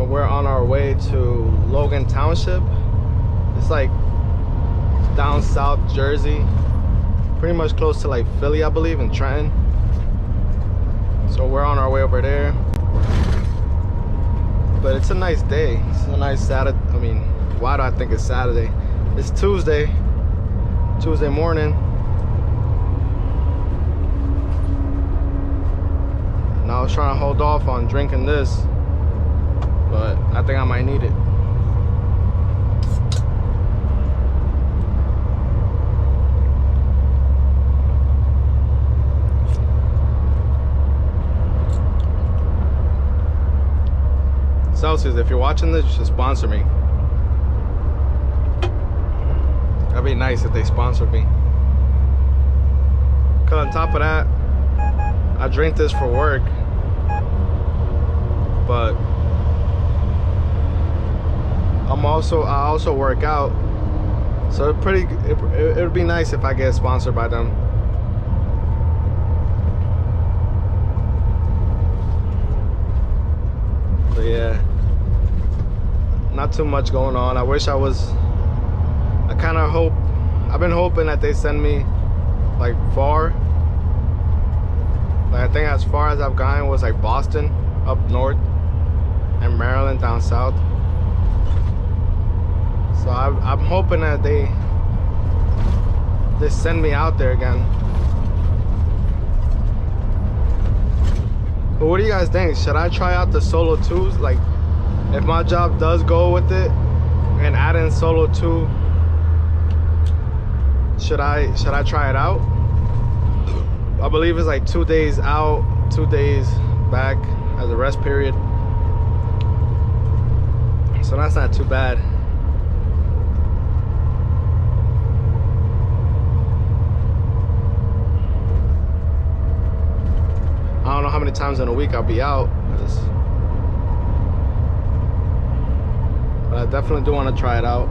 we're on our way to Logan Township. It's like down south Jersey, pretty much close to like Philly, I believe, and Trenton. So we're on our way over there. But it's a nice day. It's a nice Saturday. I mean, why do I think it's Saturday? It's Tuesday morning. And I was trying to hold off on drinking this, but I think I might need it. Celsius, if you're watching this, you should sponsor me. That'd be nice if they sponsored me. Cause on top of that, I drink this for work, but I also work out, so it would be nice if I get sponsored by them. But yeah, not too much going on. I've been hoping that they send me like far. Like I think as far as I've gone was like Boston up north and Maryland down south. So I'm hoping that they send me out there again. But what do you guys think? Should I try out the Solo 2s? Like, if my job does go with it and add in Solo 2, should I try it out? I believe it's like 2 days out, 2 days back as a rest period. So that's not too bad. I don't know how many times in a week I'll be out, but I definitely do want to try it out.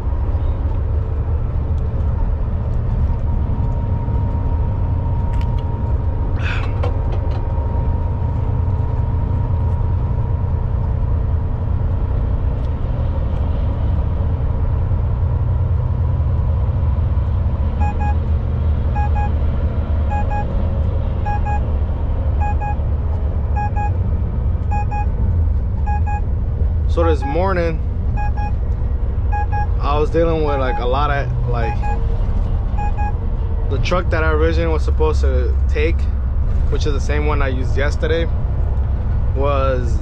So this morning, I was dealing with like a lot of like the truck that I originally was supposed to take, which is the same one I used yesterday, was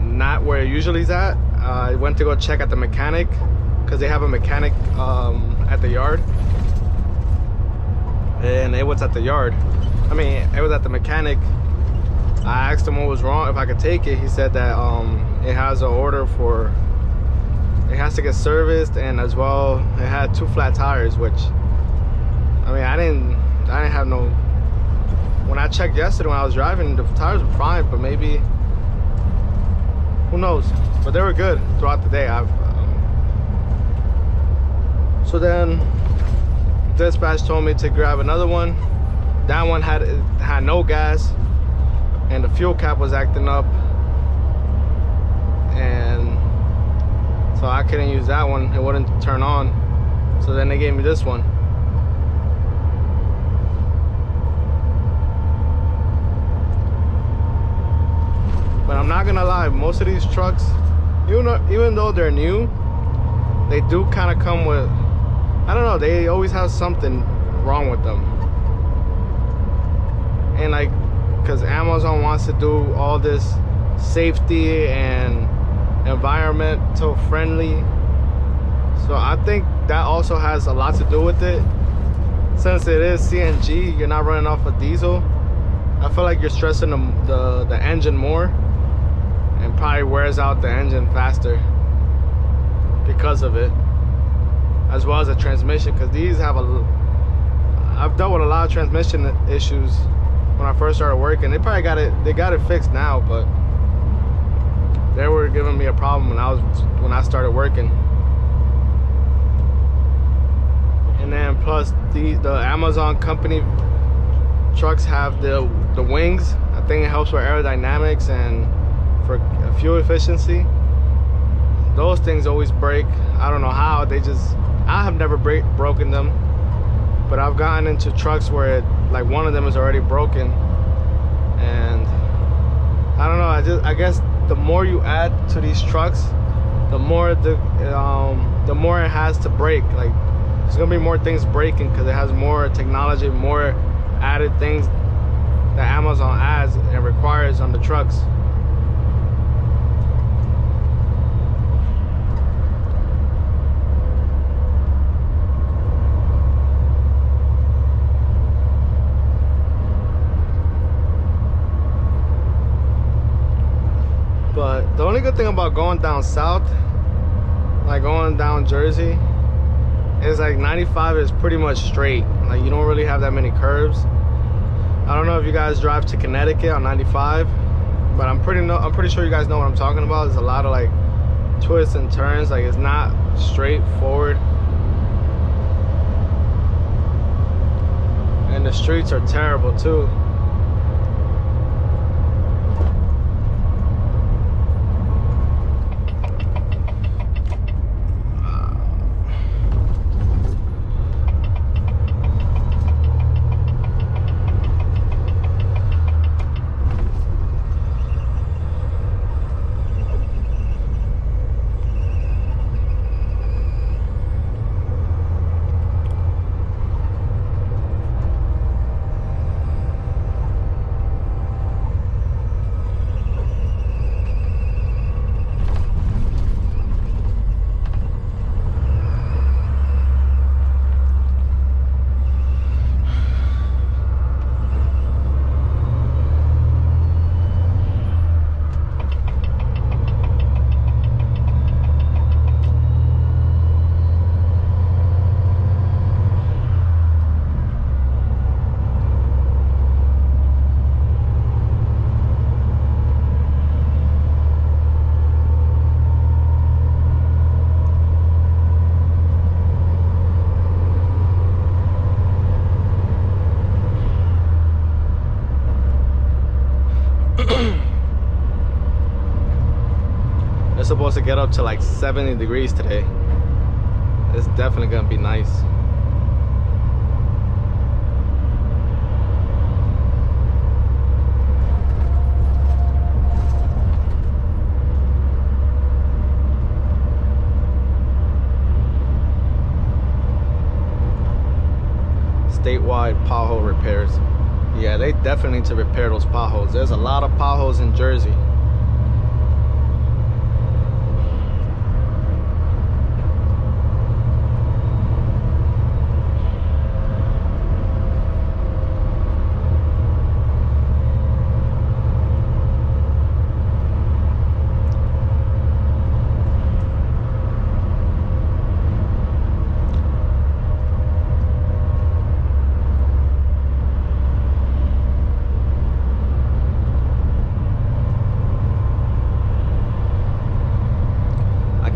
not where it usually is at. I went to go check at the mechanic because they have a mechanic at the yard, and it was at the yard. I mean, it was at the mechanic. I asked him what was wrong, if I could take it. He said that it has an order for, it has to get serviced, and as well it had 2 flat tires, which I mean I didn't have no, when I checked yesterday when I was driving, the tires were fine, but maybe, who knows, but they were good throughout the day. So then dispatch told me to grab another one. That one had no gas, and the fuel cap was acting up, and so I couldn't use that one. It wouldn't turn on. So then they gave me this one. But I'm not gonna lie, most of these trucks, even though they're new, they do kind of come with, I don't know, they always have something wrong with them. And like, because Amazon wants to do all this safety and environmental friendly, so I think that also has a lot to do with it. Since it is CNG, you're not running off of diesel. I feel like you're stressing the engine more, and probably wears out the engine faster because of it, as well as the transmission, because these have I've dealt with a lot of transmission issues when I first started working. They probably got it fixed now, but they were giving me a problem when I started working. And then plus the Amazon company trucks have the wings. I think it helps with aerodynamics and for fuel efficiency. those things always break. I don't know how. I have never broken them, but I've gotten into trucks where like one of them is already broken, and I don't know. I guess the more you add to these trucks, the more the more it has to break. Like there's gonna be more things breaking because it has more technology, more added things that Amazon adds and requires on the trucks. But the only good thing about going down south, like going down Jersey, is like 95 is pretty much straight. Like you don't really have that many curves. I don't know if you guys drive to Connecticut on 95, but I'm pretty sure you guys know what I'm talking about. There's a lot of like twists and turns. Like it's not straightforward, and the streets are terrible too. It's supposed to get up to like 70 degrees today. It's definitely gonna be nice. Statewide pothole repairs. Yeah, they definitely need to repair those potholes. There's a lot of potholes in Jersey.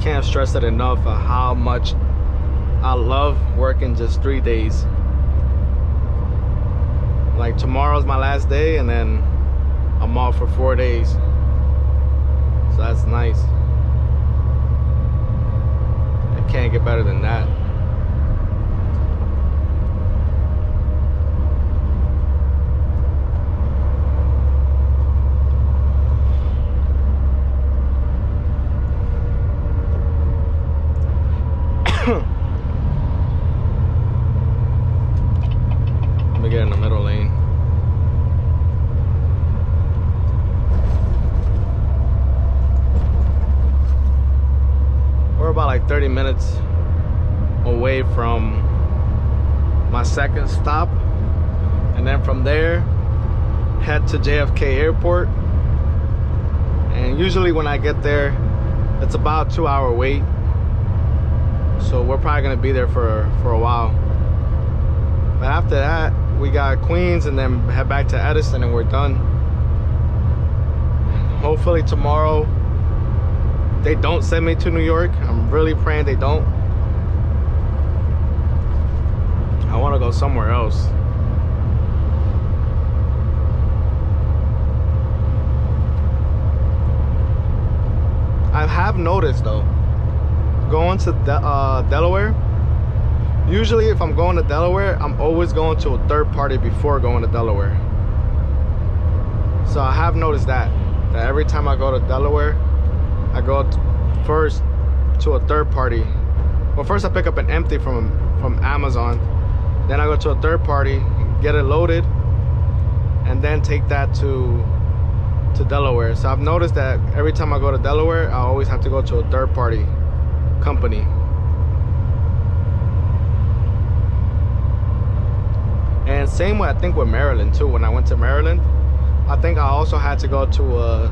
Can't stress it enough how much I love working just 3 days. Like tomorrow's my last day and then I'm off for 4 days, so that's nice. It can't get better than that. Let me get in the middle lane. We're about like 30 minutes away from my second stop, and then from there head to JFK Airport. And usually when I get there, it's about a 2-hour wait. So we're probably gonna be there for a while. But after that, we got Queens and then head back to Edison and we're done. Hopefully tomorrow they don't send me to New York. I'm really praying they don't. I wanna go somewhere else. I have noticed though, going to Delaware, usually if I'm going to Delaware, I'm always going to a third party before going to Delaware. So I have noticed that every time I go to Delaware, I go first to a third party. Well, first I pick up an empty from Amazon, then I go to a third party, get it loaded, and then take that to Delaware. So I've noticed that every time I go to Delaware, I always have to go to a third party company. And same way I think with Maryland too. When I went to Maryland, I think I also had to go to a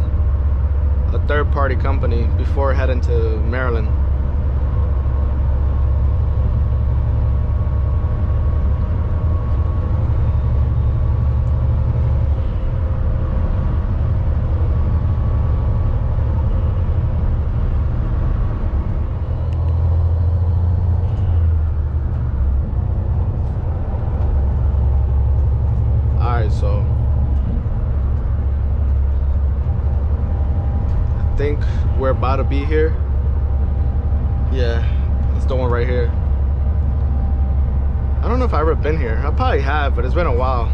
third party company before heading to Maryland. So I think we're about to be here. Yeah, it's the one right here. I don't know if I've ever been here. I probably have, but it's been a while.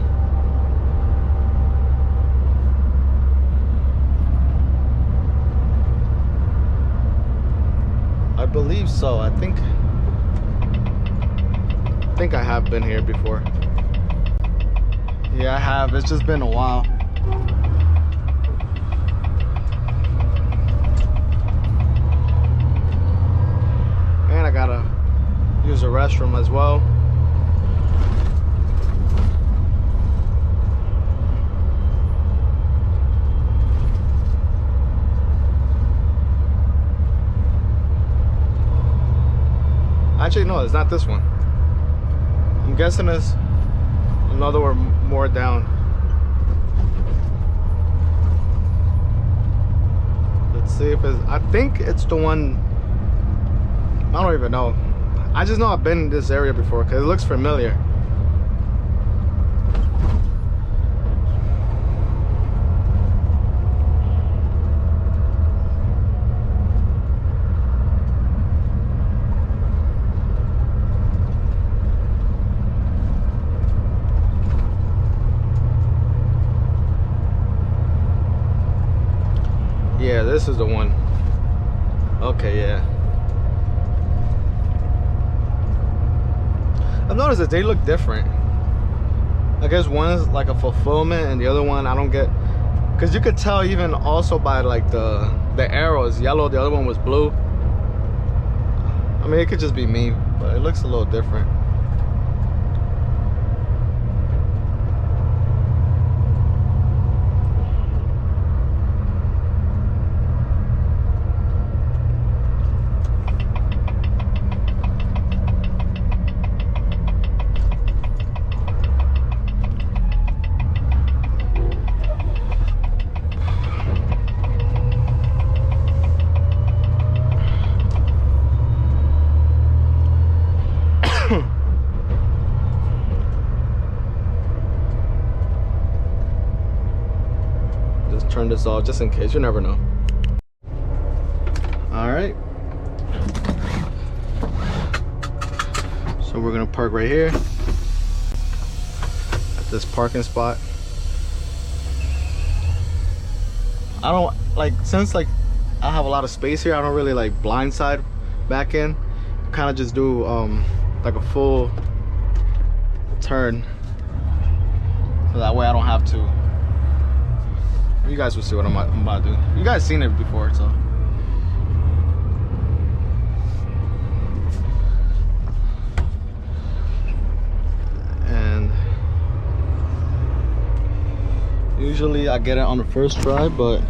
I believe so. I think I have been here before. Yeah, I have. It's just been a while. And I gotta use the restroom as well. Actually, no, it's not this one. I'm guessing it's another one more down. Let's see if it's, I think it's the one, I don't even know. I just know I've been in this area before because it looks familiar. Yeah, this is the one. Okay, yeah. I've noticed that they look different. I guess one is like a fulfillment and the other one I don't get, because you could tell even also by like the arrow is yellow, the other one was blue. I mean, it could just be me, but it looks a little different. Turn this off just in case, you never know. All right, so we're gonna park right here at this parking spot. I don't like, since like I have a lot of space here, I don't really like blindside back in, kind of just do like a full turn, so that way I don't have to. You guys will see what I'm about to do. You guys seen it before, so. And usually I get it on the first try, but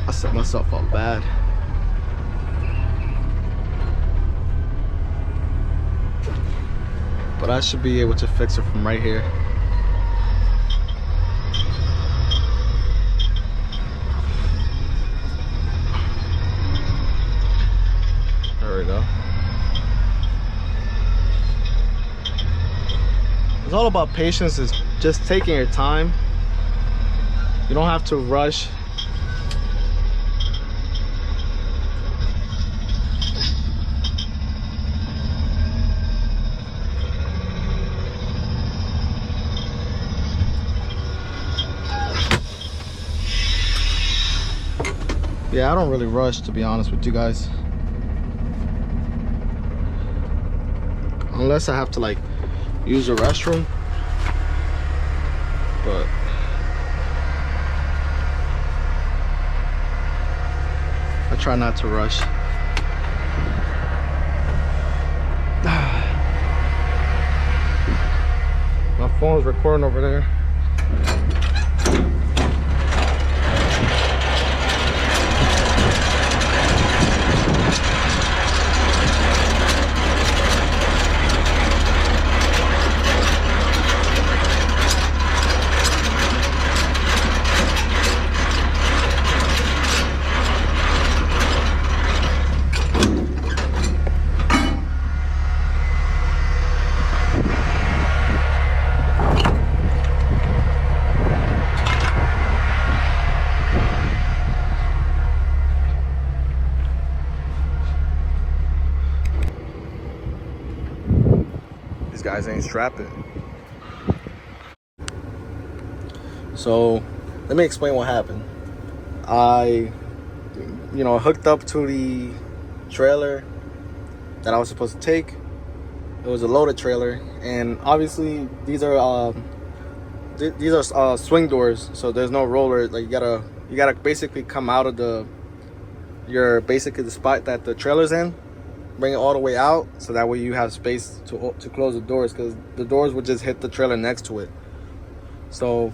I set myself up bad. but I should be able to fix it from right here. There we go. It's all about patience. Is just taking your time. You don't have to rush. Yeah, I don't really rush, to be honest with you guys. Unless I have to like use the restroom. But I try not to rush. My phone's recording over there. These guys ain't strapping. So let me explain what happened. I hooked up to the trailer that I was supposed to take. It was a loaded trailer, and obviously these are swing doors, so there's no roller. Like you gotta basically come out of the spot that the trailer's in, bring it all the way out, so that way you have space to close the doors, because the doors would just hit the trailer next to it. So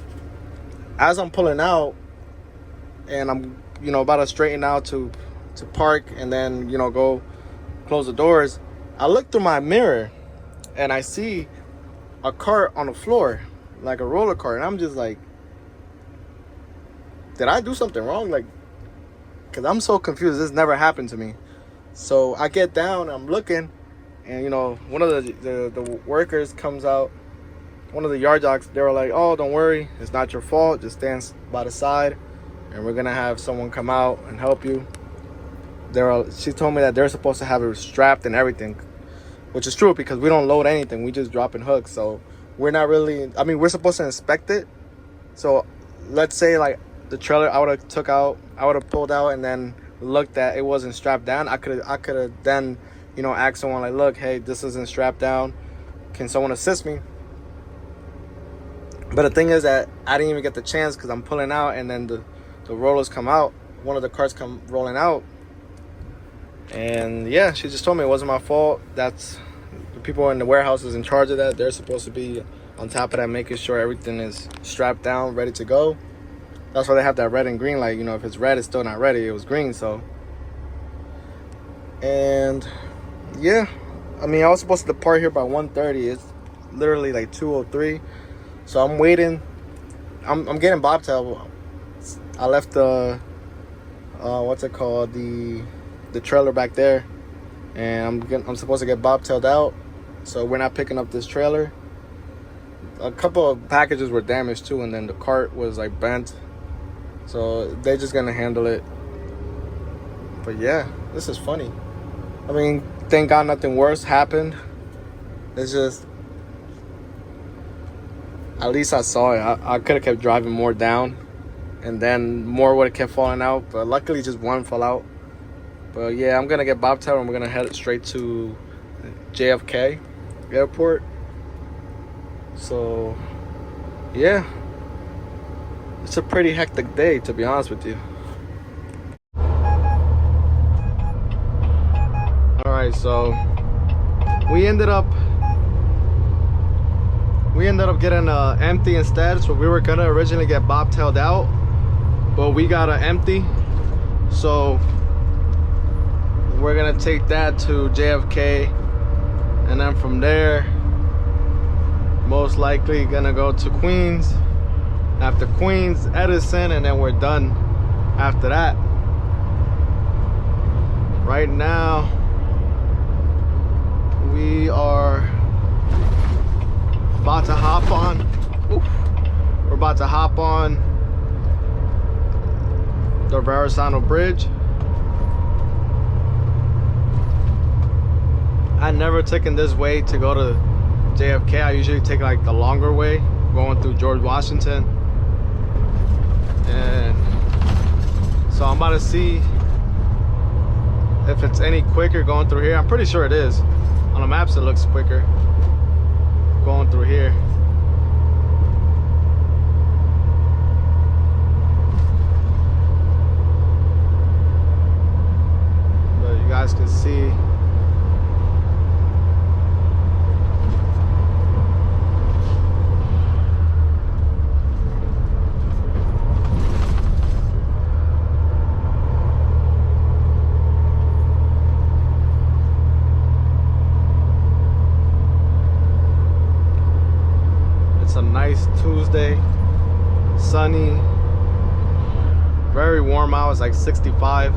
as I'm pulling out and I'm about to straighten out to park and then go close the doors, I look through my mirror and I see a cart on the floor, like a roller cart, and I'm just like, did I do something wrong? Like, because I'm so confused. This never happened to me. So I get down, I'm looking, and one of the workers comes out, one of the yard jocks. They were like, oh, don't worry, it's not your fault, just stand by the side and we're gonna have someone come out and help you. She told me that they're supposed to have it strapped and everything, which is true, because we don't load anything, we just drop in hooks. So we're not really, we're supposed to inspect it. So let's say like the trailer I would have pulled out and then looked at it wasn't strapped down. I could have then asked someone like, look, hey, this isn't strapped down, can someone assist me? But the thing is that I didn't even get the chance, because I'm pulling out and then the rollers come out, one of the carts come rolling out. And yeah, she just told me it wasn't my fault. That's the people in the warehouse is in charge of that. They're supposed to be on top of that, making sure everything is strapped down, ready to go. That's why they have that red and green light. If it's red, it's still not ready. It was green, so. And yeah, I was supposed to depart here by 1:30. It's literally like 2:03. So I'm waiting. I'm getting bobtail. I left the the trailer back there, and I'm supposed to get bobtailed out. So we're not picking up this trailer. A couple of packages were damaged too, and then the cart was like bent. So they're just gonna handle it. But yeah, this is funny. Thank God nothing worse happened. It's just, at least I saw it. I could have kept driving more down, and then more would have kept falling out. But luckily just one fell out. But yeah, I'm gonna get bobtailed and we're gonna head straight to JFK Airport. So yeah, it's a pretty hectic day, to be honest with you. Alright, so we ended up getting empty instead. So we were gonna originally get bobtailed out, but we got an empty. So we're gonna take that to JFK, and then from there Most likely gonna go to Queens. After Queens, Edison, and then we're done after that. Right now, we are about to hop on. We're about to hop on the Verrazano Bridge. I never taken this way to go to JFK. I usually take like the longer way, going through George Washington. And so I'm about to see if it's any quicker going through here. I'm pretty sure it is. On the maps it looks quicker going through here. But you guys can see a nice Tuesday, sunny, very warm out. It's like 65.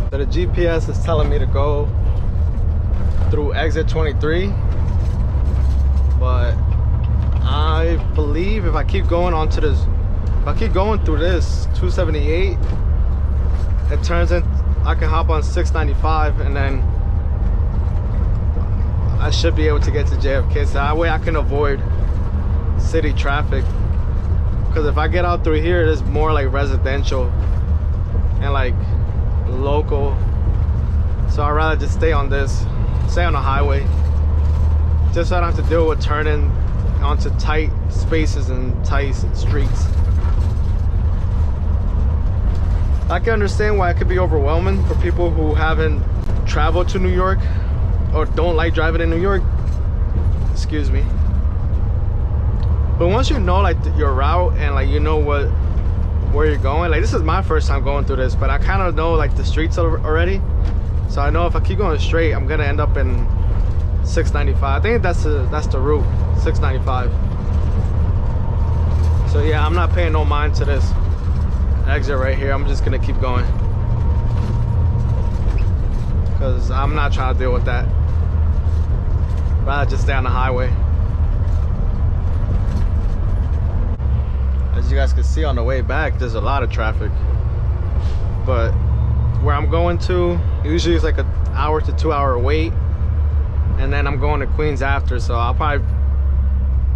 So the GPS is telling me to go through exit 23. But I believe if I keep going onto this, if I keep going through this 278, it turns in, I can hop on 695 and then I should be able to get to JFK. So that way I can avoid city traffic. Because if I get out through here, it's more like residential and like local. So I'd rather just stay on this, stay on the highway. Just so I don't have to deal with turning onto tight spaces and tight streets. I can understand why it could be overwhelming for people who haven't traveled to New York or don't like driving in New York. Excuse me. But once you know like your route and like you know where you're going, like this is my first time going through this, but I kind of know like the streets already. So I know if I keep going straight, I'm gonna end up in 695. I think that's the route, 695. So yeah, I'm not paying no mind to this exit right here. I'm just gonna keep going because I'm not trying to deal with that. Rather just stay on the highway. As you guys can see on the way back, there's a lot of traffic, but where I'm going to usually it's like an hour to 2 hour wait. And then I'm going to Queens after, so I'll probably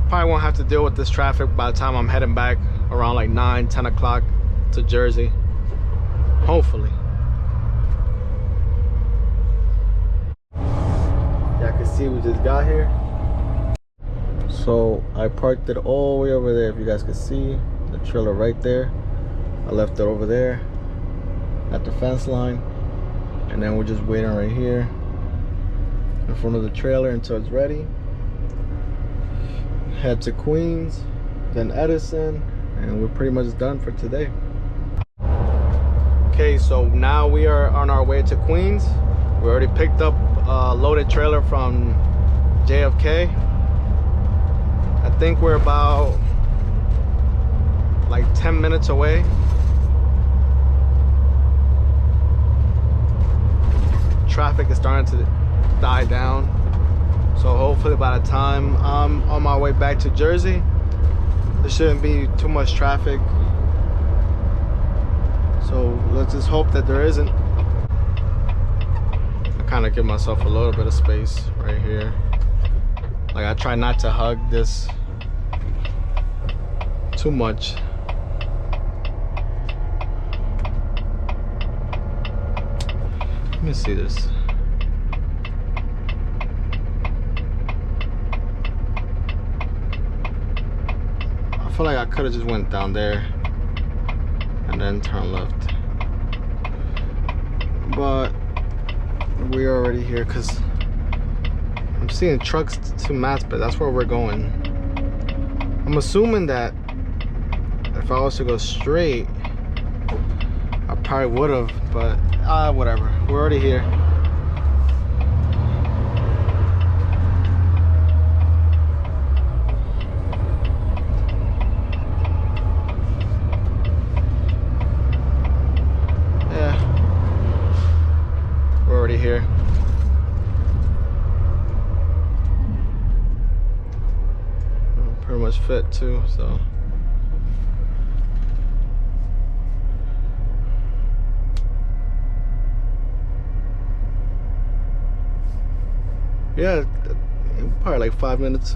won't have to deal with this traffic by the time I'm heading back around like 9-10 o'clock to Jersey, hopefully. Yeah, I can see we just got here. So I parked it all the way over there. If you guys can see the trailer right there, I left it over there at the fence line, and then we're just waiting right here in front of the trailer until it's ready. Head to Queens, then Edison, and we're pretty much done for today. Okay, so now we are on our way to Queens. We already picked up a loaded trailer from JFK. I think we're about like 10 minutes away. Traffic is starting to die down, so hopefully by the time I'm on my way back to Jersey, there shouldn't be too much traffic. So let's just hope that there isn't. I kind of give myself a little bit of space right here. Like I try not to hug this too much. Let me see this. I feel like I could have just went down there and then turn left, but we're already here because I'm I'm seeing trucks to Mats, but that's where we're going. I'm assuming that if I was to go straight, I probably would have, but whatever. We're already here. Yeah, we're already here. Pretty much fit too, so. Yeah, probably like 5 minutes.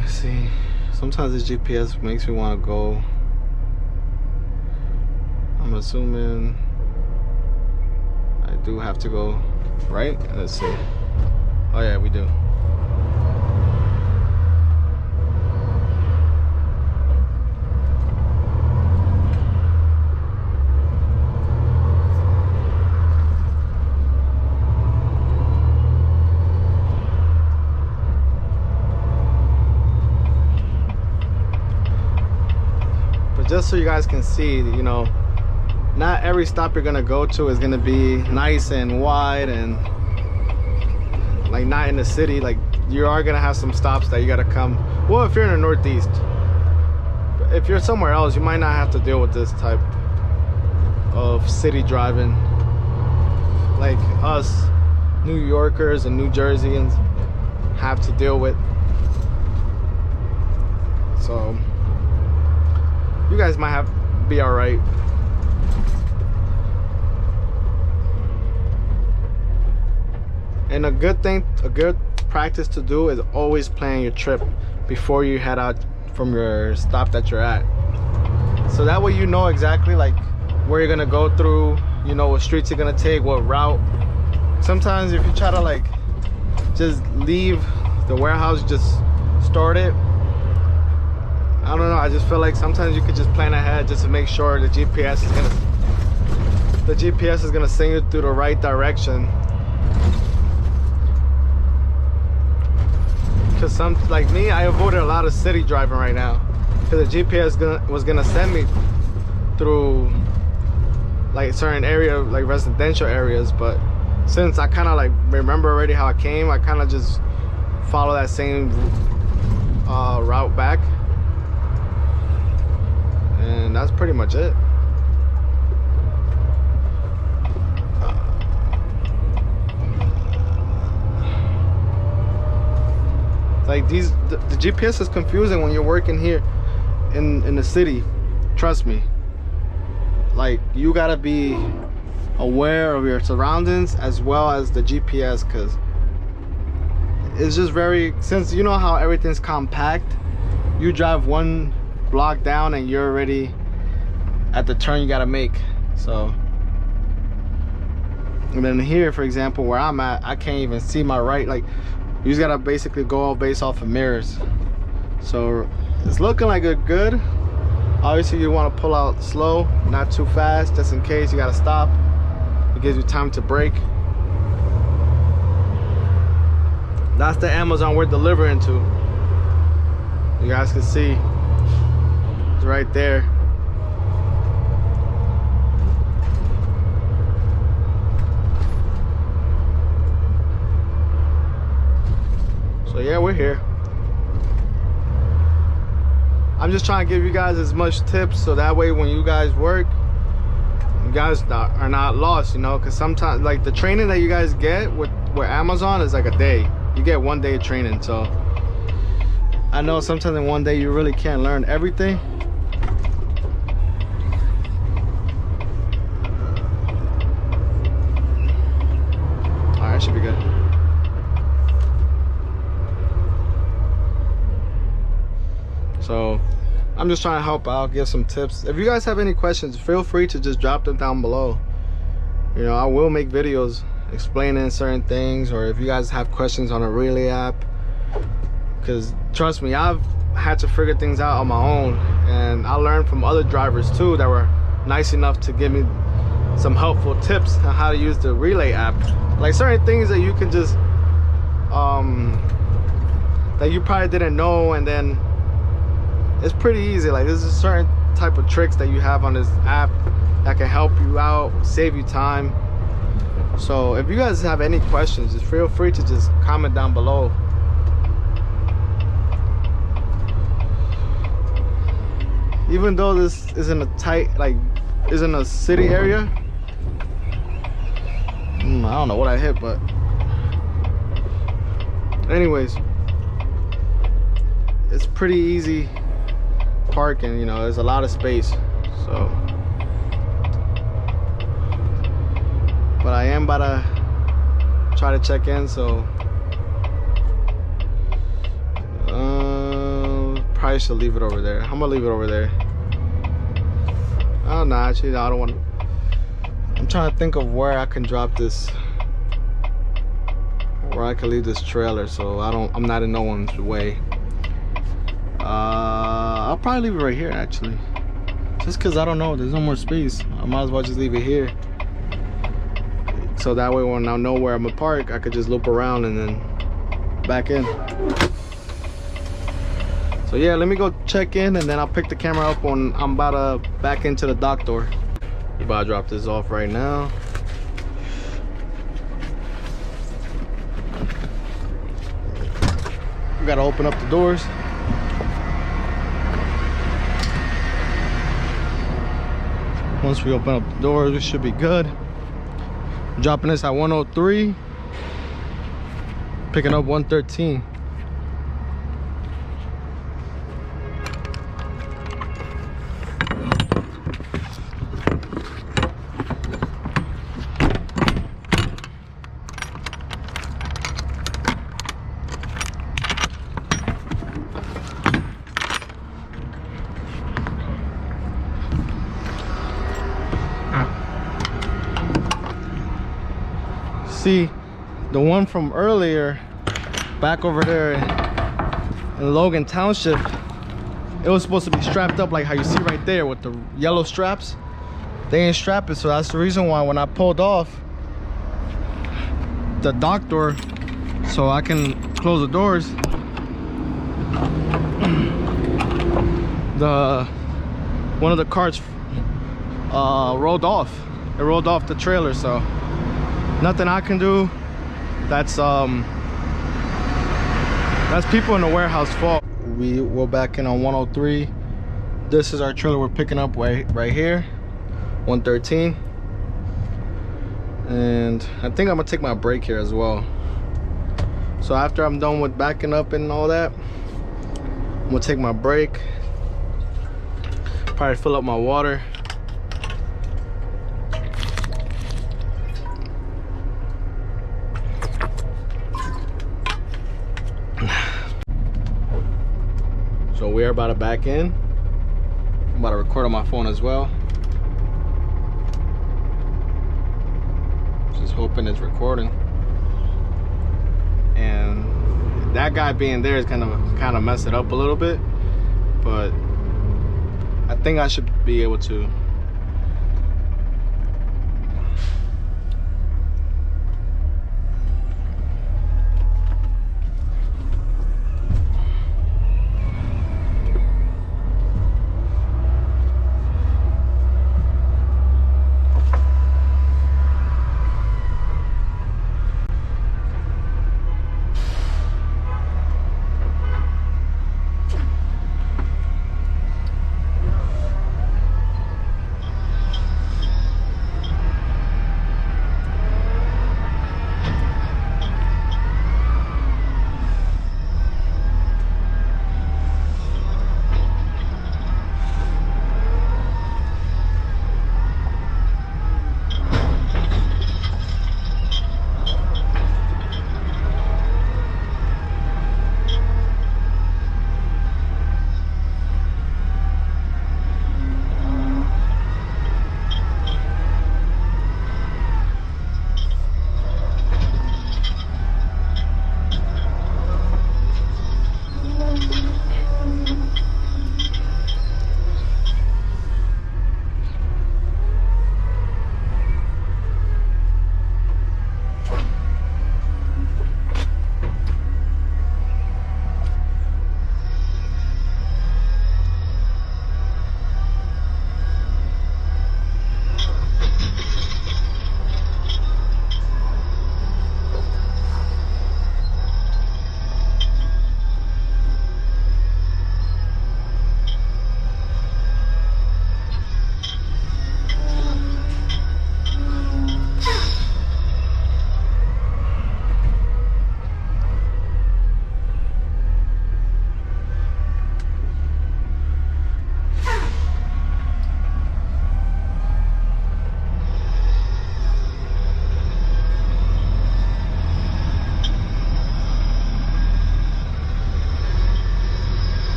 Let's see. Sometimes this GPS makes me want to go. I'm assuming I do have to go right. Let's see. Oh yeah, we do. Just so you guys can see, you know, not every stop you're gonna go to is gonna be nice and wide and like not in the city. Like you are gonna have some stops that you gotta come. Well, if you're in the Northeast, but if you're somewhere else, you might not have to deal with this type of city driving like us New Yorkers and New Jerseyans have to deal with. So you guys might be all right. And a good practice to do is always plan your trip before you head out from your stop that you're at. So that way you know exactly like where you're gonna go through, you know what streets you're gonna take, what route. Sometimes if you try to like just leave the warehouse, just start it, I don't know, I just feel like sometimes you could just plan ahead just to make sure the GPS is gonna send you through the right direction. Cause some, like me, I avoided a lot of city driving right now. Cause the GPS was gonna send me through like certain area, like residential areas, but since I kind of like remember already how I came, I kind of just follow that same route back. And that's pretty much it. Like the GPS is confusing when you're working here in the city. Trust me. Like you gotta be aware of your surroundings as well as the GPS, because it's just very, since you know how everything's compact, you drive one block down and you're already at the turn you gotta make. So, and then here, for example, where I'm at, I can't even see my right. Like you just gotta basically go all based off of mirrors. So it's looking like a good. Obviously you want to pull out slow, not too fast, just in case you gotta stop. It gives you time to brake. That's the Amazon we're delivering to. You guys can see it's right there. So yeah, we're here. I'm just trying to give you guys as much tips so that way when you guys work, you guys are not lost, you know, because sometimes like the training that you guys get with Amazon is like a day. You get 1 day of training. So I know sometimes in 1 day you really can't learn everything. All right, should be good. So I'm just trying to help out, give some tips. If you guys have any questions, feel free to just drop them down below. You know, I will make videos explaining certain things, or if you guys have questions on a relay app, because trust me, I've had to figure things out on my own, and I learned from other drivers too that were nice enough to give me some helpful tips on how to use the relay app. Like certain things that you can just that you probably didn't know, and then it's pretty easy. Like, there's a certain type of tricks that you have on this app that can help you out, save you time. So if you guys have any questions, just feel free to just comment down below. Even though this isn't a tight, like, isn't a city area, I don't know what I hit, but anyways, it's pretty easy parking. You know, there's a lot of space. So, but I am about to try to check in, so probably should leave it over there. I'm gonna leave it over there. Oh no, actually I don't want. I'm trying to think of where I can drop this, where I can leave this trailer so I'm not in no one's way. I'll probably leave it right here, actually, just because I don't know, there's no more space. I might as well just leave it here, so that way when I know where I'm gonna park, I could just loop around and then back in. So yeah, let me go check in, and then I'll pick the camera up when I'm about to back into the dock door. I'm about to drop this off right now. We gotta open up the doors. Once we open up the doors, we should be good. I'm dropping this at 103, picking up 113. See, the one from earlier back over there in Logan Township, it was supposed to be strapped up like how you see right there with the yellow straps. They ain't strapped it, so that's the reason why when I pulled off the dock door so I can close the doors, one of the carts rolled off. It rolled off the trailer, so nothing I can do. That's people in the warehouse fault. We're back in on 103. This is our trailer we're picking up right here, 113. And I think I'm gonna take my break here as well. So after I'm done with backing up and all that, I'm gonna take my break, probably fill up my water. So we are about to back in. I'm about to record on my phone as well. Just hoping it's recording. And that guy being there is kind of mess it up a little bit, but I think I should be able to.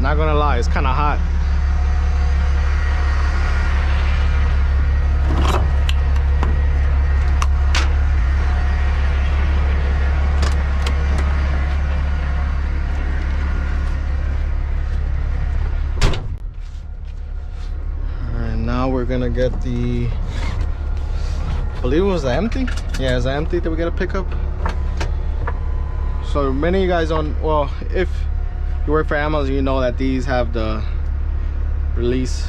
Not gonna lie, it's kind of hot. Alright, now we're gonna get the, I believe it was the empty. Yeah, it's the empty that we gotta pick up. So many of you guys don't, well, if you work for Amazon, you know that these have the release.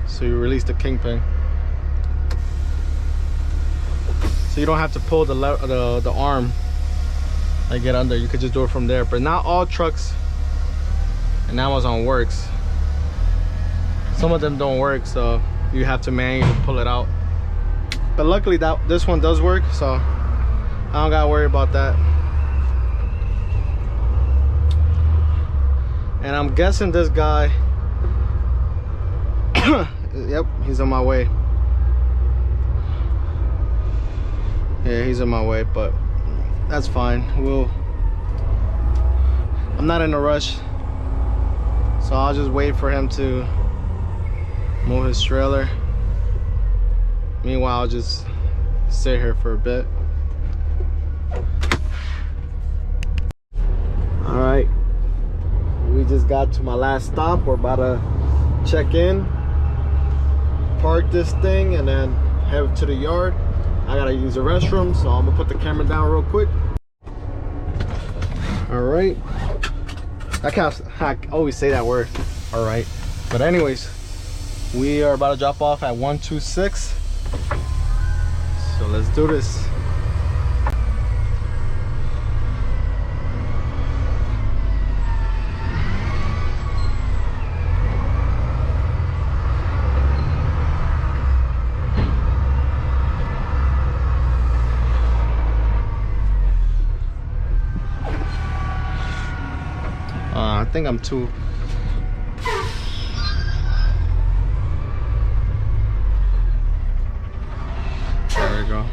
So you release the kingpin. So you don't have to pull the arm and get under. You could just do it from there. But not all trucks in Amazon works. Some of them don't work, so you have to manually pull it out. But luckily this one does work, so I don't gotta worry about that. And I'm guessing this guy, yep, he's on my way. Yeah, he's on my way, but that's fine. I'm not in a rush, so I'll just wait for him to move his trailer. Meanwhile, I'll just sit here for a bit. All right, we just got to my last stop. We're about to check in, park this thing, and then head to the yard. I gotta use the restroom, so I'm gonna put the camera down real quick. All right, I always say that word, all right. But anyways, we are about to drop off at 126. So let's do this. I think I'm too. There we go.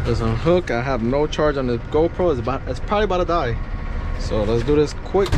Let's unhook. I have no charge on the GoPro. It's probably about to die. So let's do this quick.